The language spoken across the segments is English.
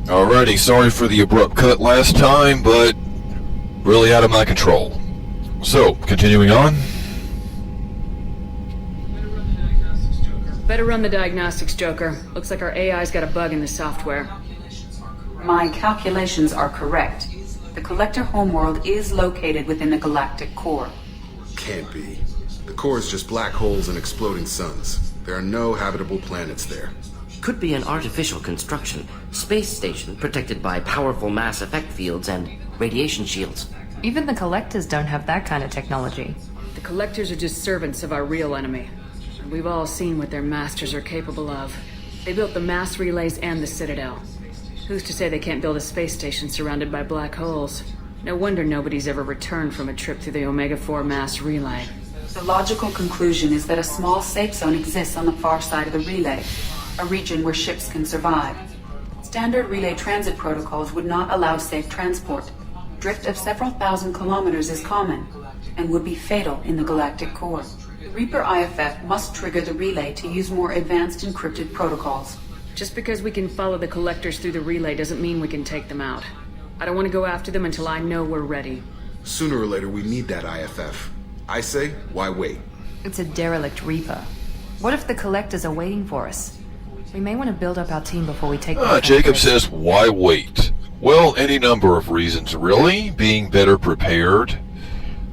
Alrighty, sorry for the abrupt cut last time, but really out of my control. So, continuing on. Better run the diagnostics, Joker. Looks like our AI's got a bug in the software. My calculations are correct. The Collector homeworld is located within the galactic core. Can't be. The core is just black holes and exploding suns. There are no habitable planets there. Could be an artificial construction. Space station protected by powerful mass effect fields and radiation shields. Even the Collectors don't have that kind of technology. The Collectors are just servants of our real enemy. And we've all seen what their masters are capable of. They built the mass relays and the Citadel. Who's to say they can't build a space station surrounded by black holes? No wonder nobody's ever returned from a trip through the Omega-4 mass relay. The logical conclusion is that a small safe zone exists on the far side of the relay, a region where ships can survive. Standard relay transit protocols would not allow safe transport. Drift of several thousand kilometers is common, and would be fatal in the galactic core. The Reaper IFF must trigger the relay to use more advanced encrypted protocols. Just because we can follow the Collectors through the relay doesn't mean we can take them out. I don't want to go after them until I know we're ready. Sooner or later, we need that IFF. I say, why wait? It's a derelict Reaper. What if the Collectors are waiting for us? We may want to build up our team before we take Jacob says, why wait? Well, any number of reasons, really. Being better prepared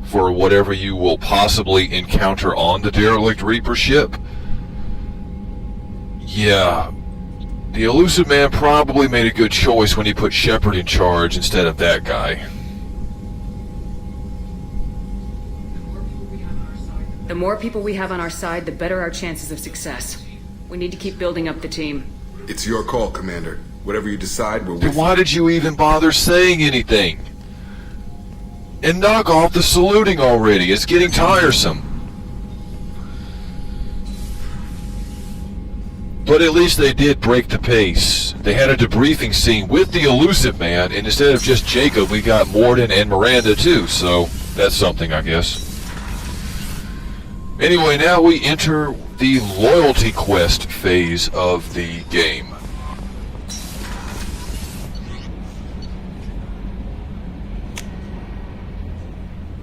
for whatever you will possibly encounter on the derelict Reaper ship. Yeah, the Elusive Man probably made a good choice when he put Shepard in charge instead of that guy. The more people we have on our side, the better our chances of success. We need to keep building up the team. It's your call, Commander. Whatever you decide, we're with Then why you. did you even bother saying anything? And knock off the saluting already. It's getting tiresome. But at least they did break the pace. They had a debriefing scene with the Elusive Man, and instead of just Jacob, we got Morden and Miranda too, so that's something, I guess. Anyway, now we enter the loyalty quest phase of the game.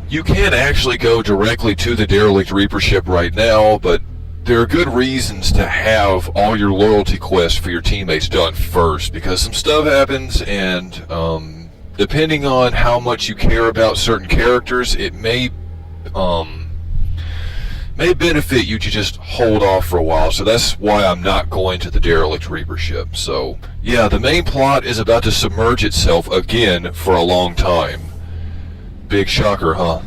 You can actually go directly to the derelict Reaper ship right now, but there are good reasons to have all your loyalty quests for your teammates done first, because some stuff happens, and depending on how much you care about certain characters, it may benefit you to just hold off for a while. So that's why I'm not going to the derelict Reaper ship. So yeah, the main plot is about to submerge itself again for a long time. Big shocker, huh?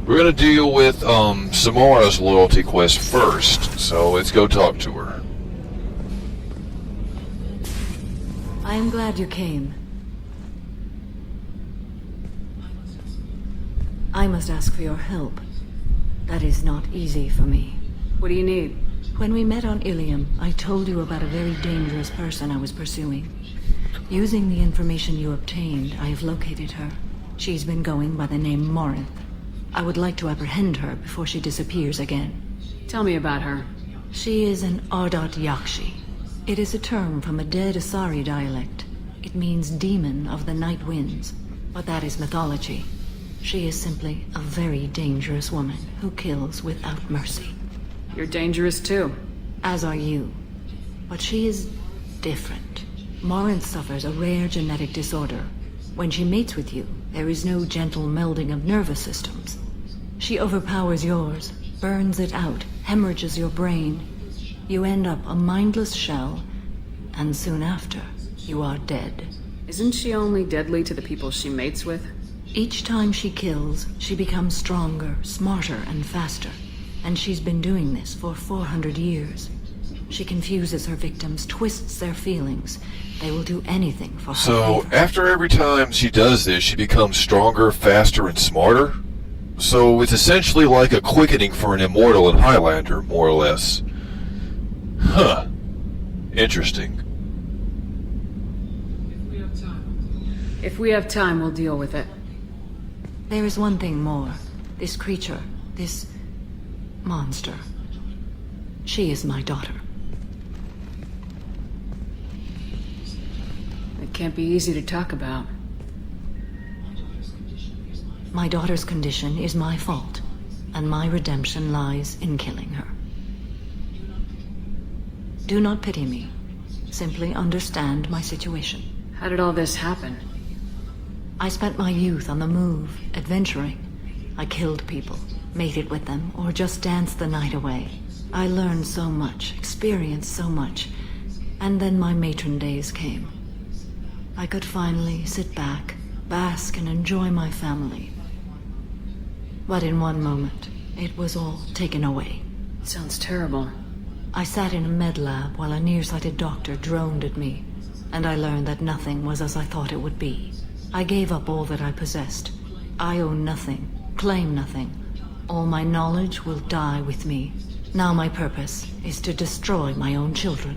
We're gonna deal with Samara's loyalty quest first, so let's go talk to her. I am glad you came. I must ask for your help. That is not easy for me. What do you need? When we met on Ilium, I told you about a very dangerous person I was pursuing. Using the information you obtained, I have located her. She's been going by the name Morinth. I would like to apprehend her before she disappears again. Tell me about her. She is an Ardot Yakshi. It is a term from a dead Asari dialect. It means demon of the night winds, but that is mythology. She is simply a very dangerous woman who kills without mercy. You're dangerous too. As are you. But she is different. Morinth suffers a rare genetic disorder. When she mates with you, there is no gentle melding of nervous systems. She overpowers yours, burns it out, hemorrhages your brain. You end up a mindless shell, and soon after, you are dead. Isn't she only deadly to the people she mates with? Each time she kills, she becomes stronger, smarter, and faster. And she's been doing this for 400 years. She confuses her victims, twists their feelings. They will do anything for her. So, favor. after every time she does this, she becomes stronger, faster, and smarter? So, it's essentially like a quickening for an immortal in Highlander, more or less. Huh. Interesting. If we have time, we'll deal with it. There is one thing more. This creature, this monster. She is my daughter. Can't be easy to talk about. My daughter's condition is my fault, and my redemption lies in killing her. Do not pity me. Simply understand my situation. How did all this happen? I spent my youth on the move, adventuring. I killed people, mated with them, or just danced the night away. I learned so much, experienced so much, and then my matron days came. I could finally sit back, bask, and enjoy my family. But in one moment, it was all taken away. Sounds terrible. I sat in a med lab while a nearsighted doctor droned at me, and I learned that nothing was as I thought it would be. I gave up all that I possessed. I own nothing, claim nothing. All my knowledge will die with me. Now my purpose is to destroy my own children.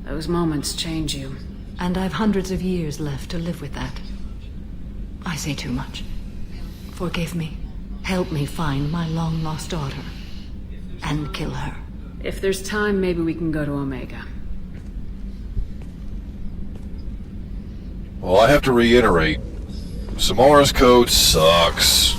Those moments change you. And I've hundreds of years left to live with that. I say too much. Forgive me. Help me find my long-lost daughter. And kill her. If there's time, maybe we can go to Omega. Well, I have to reiterate, Samara's code sucks.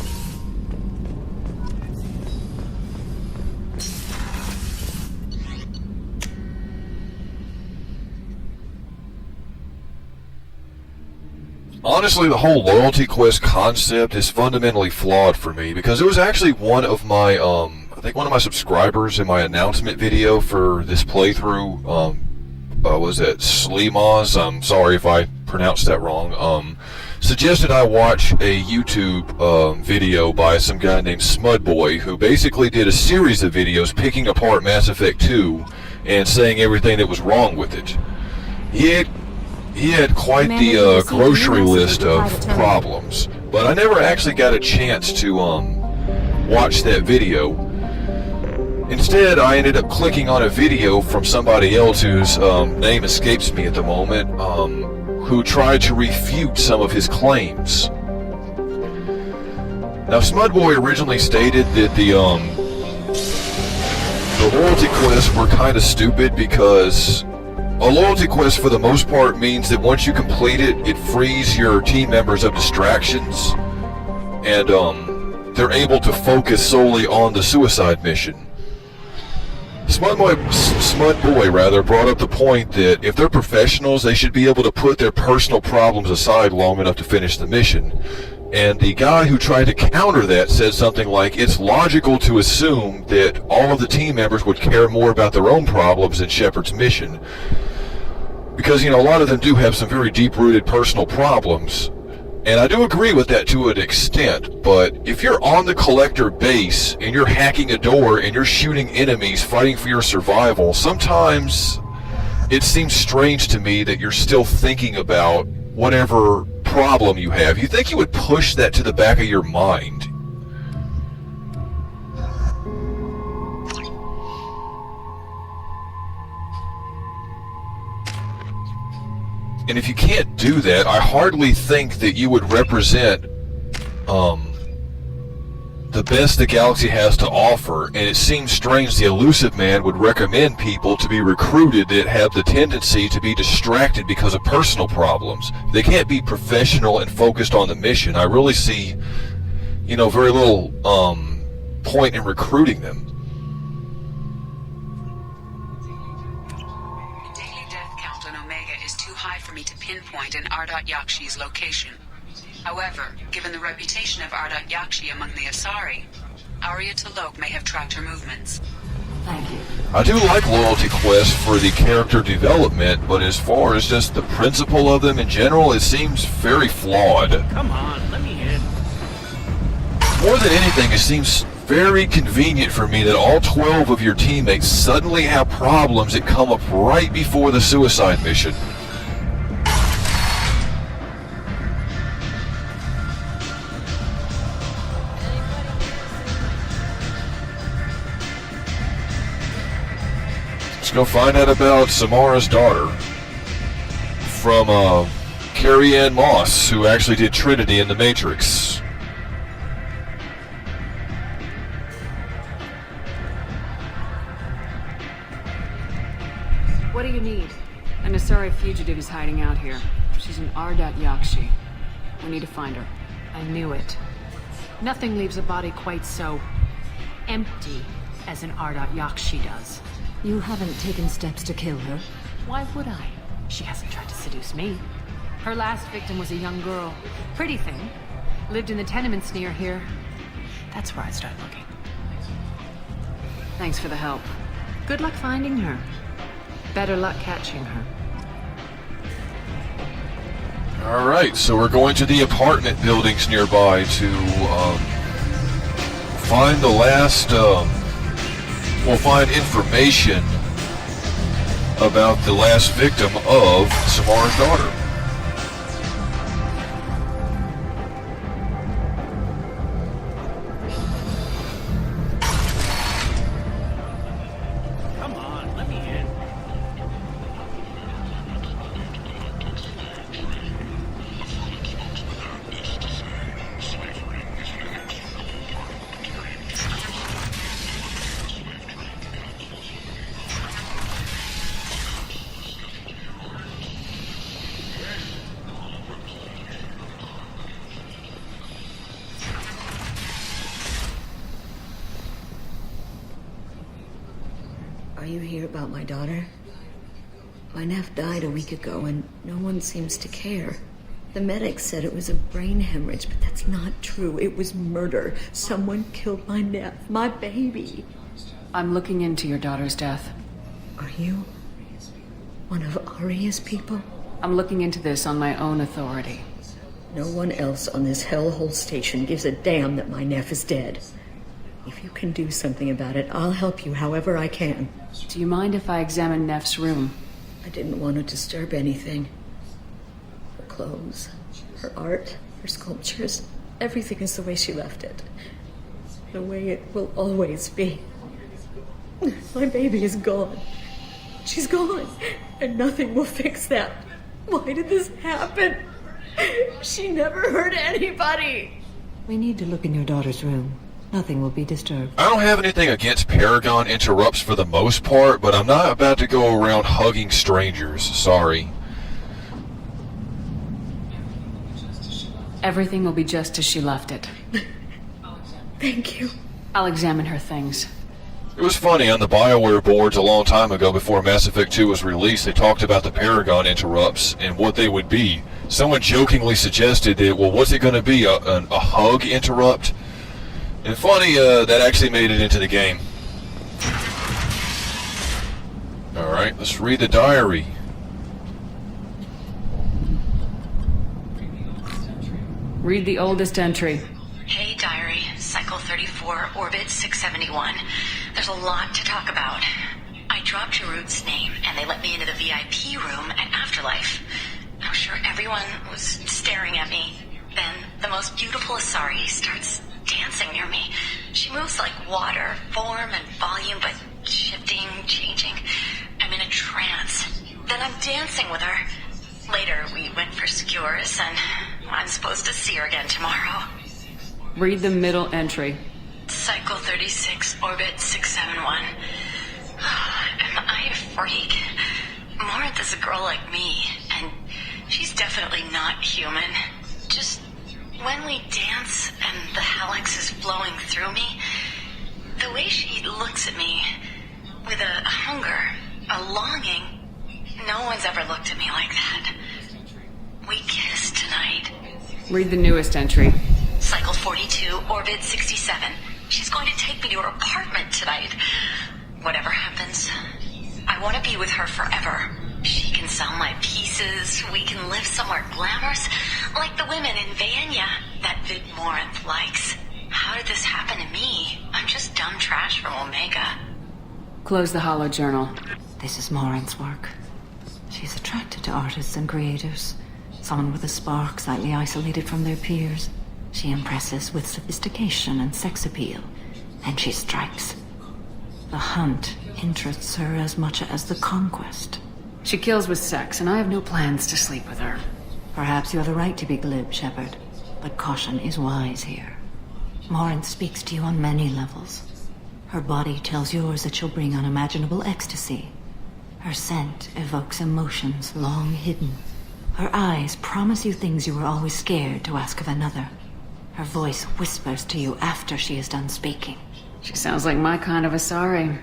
Honestly, the whole loyalty quest concept is fundamentally flawed for me, because it was actually one of my, I think one of my subscribers in my announcement video for this playthrough, was it Slimaz? I'm sorry if I pronounced that wrong, suggested I watch a YouTube video by some guy named Smudboy, who basically did a series of videos picking apart Mass Effect 2 and saying everything that was wrong with it. He had quite the grocery list of problems, but I never actually got a chance to watch that video. Instead, I ended up clicking on a video from somebody else whose name escapes me at the moment, who tried to refute some of his claims. Now, Smudboy originally stated that the loyalty quests were kind of stupid because a loyalty quest for the most part means that once you complete it, it frees your team members of distractions, and they're able to focus solely on the suicide mission. Smudboy brought up the point that if they're professionals, they should be able to put their personal problems aside long enough to finish the mission. And the guy who tried to counter that said something like, it's logical to assume that all of the team members would care more about their own problems than Shepard's mission. Because, you know, a lot of them do have some very deep-rooted personal problems. And I do agree with that to an extent, but if you're on the Collector base and you're hacking a door and you're shooting enemies fighting for your survival, sometimes it seems strange to me that you're still thinking about whatever problem you have. You think you would push that to the back of your mind. And if you can't do that, I hardly think that you would represent the best the galaxy has to offer, and it seems strange the Elusive Man would recommend people to be recruited that have the tendency to be distracted because of personal problems. They can't be professional and focused on the mission. I really see, you know, very little point in recruiting them. Pinpoint in Ardat Yakshi's location. However, given the reputation of Ardat Yakshi among the Asari, Arya T'Loak may have tracked her movements. Thank you. I do like loyalty quests for the character development, but as far as just the principle of them in general, it seems very flawed. Come on, let me in. More than anything, it seems very convenient for me that all 12 of your teammates suddenly have problems that come up right before the suicide mission. Let's go find out about Samara's daughter from Carrie Ann Moss, who actually did Trinity in The Matrix. What do you need? An Asari fugitive is hiding out here. She's She's an Ardat Yakshi. We need to find her. I knew it. Nothing leaves a body quite so empty as an Ardat Yakshi does. You haven't taken steps to kill her? Why would I? She hasn't tried to seduce me. Her last victim was a young girl. Pretty thing. Lived in the tenements near here. That's where I start looking. Thanks for the help. Good luck finding her. Better luck catching her. Alright, so we're going to the apartment buildings nearby to find the last, we'll find information about the last victim of Samara's daughter. Are you here about my daughter? My nephew died a week ago and no one seems to care. The medics said it was a brain hemorrhage, but that's not true. It was murder. Someone killed my nephew, my baby. I'm looking into your daughter's death. Are you one of Aria's people? I'm looking into this on my own authority. No one else on this hellhole station gives a damn that my nephew is dead. If you can do something about it, I'll help you however I can. Do you mind if I examine Neff's room? I didn't want to disturb anything. Her clothes, her art, her sculptures, everything is the way she left it. The way it will always be. My baby is gone. She's gone, and nothing will fix that. Why did this happen? She never hurt anybody. We need to look in your daughter's room. Nothing will be disturbed. I don't have anything against Paragon interrupts for the most part, but I'm not about to go around hugging strangers. Sorry. Everything will be just as she left it. Thank you. I'll examine her things. It was funny, on the BioWare boards a long time ago before Mass Effect 2 was released, they talked about the Paragon interrupts and what they would be. Someone jokingly suggested that, well, what's it going to be, a hug interrupt? And funny, that actually made it into the game. Alright, let's read the diary. Read the oldest entry. Hey, diary. Cycle 34, orbit 671. There's a lot to talk about. I dropped Jarut's name, and they let me into the VIP room at Afterlife. I was sure everyone was staring at me. Then the most beautiful Asari starts dancing near me. She moves like water, form and volume, but shifting, changing. I'm in a trance. Then I'm dancing with her. Later, we went for Securus, and I'm supposed to see her again tomorrow. Read the middle entry. Cycle 36, orbit 671. Am I a freak? Morinth is a girl like me, and she's definitely not human. Just when we dance and the Hallex is flowing through me, the way she looks at me with a hunger, a longing, no one's ever looked at me like that. We kissed tonight. Read the newest entry. Cycle 42, orbit 67. She's going to take me to her apartment tonight. Whatever happens, I want to be with her forever. She can sell my pieces. We can live somewhere glamorous, like the women in Vanya that Vid Morinth likes. How did this happen to me? I'm just dumb trash from Omega. Close the holo journal. This is Morinth's work. She's attracted to artists and creators. Someone with a spark, slightly isolated from their peers. She impresses with sophistication and sex appeal, and she strikes. The hunt interests her as much as the conquest. She kills with sex, and I have no plans to sleep with her. Perhaps you have the right to be glib, Shepard, but caution is wise here. Morinth speaks to you on many levels. Her body tells yours that she'll bring unimaginable ecstasy. Her scent evokes emotions long hidden. Her eyes promise you things you were always scared to ask of another. Her voice whispers to you after she is done speaking. She sounds like my kind of Asari.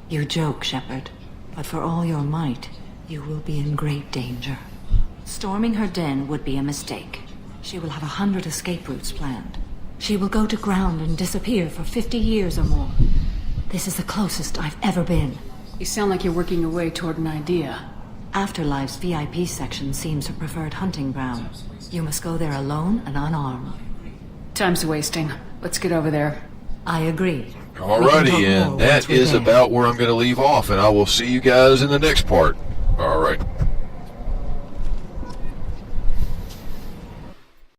You joke, Shepard, but for all your might, you will be in great danger. Storming her den would be a mistake. She will have 100 escape routes planned. She will go to ground and disappear for 50 years or more. This is the closest I've ever been. You sound like you're working your way toward an idea. Afterlife's VIP section seems her preferred hunting ground. You must go there alone and unarmed. Time's wasting. Let's get over there. I agree. Alrighty, and that is about where I'm going to leave off, and I will see you guys in the next part. Alright.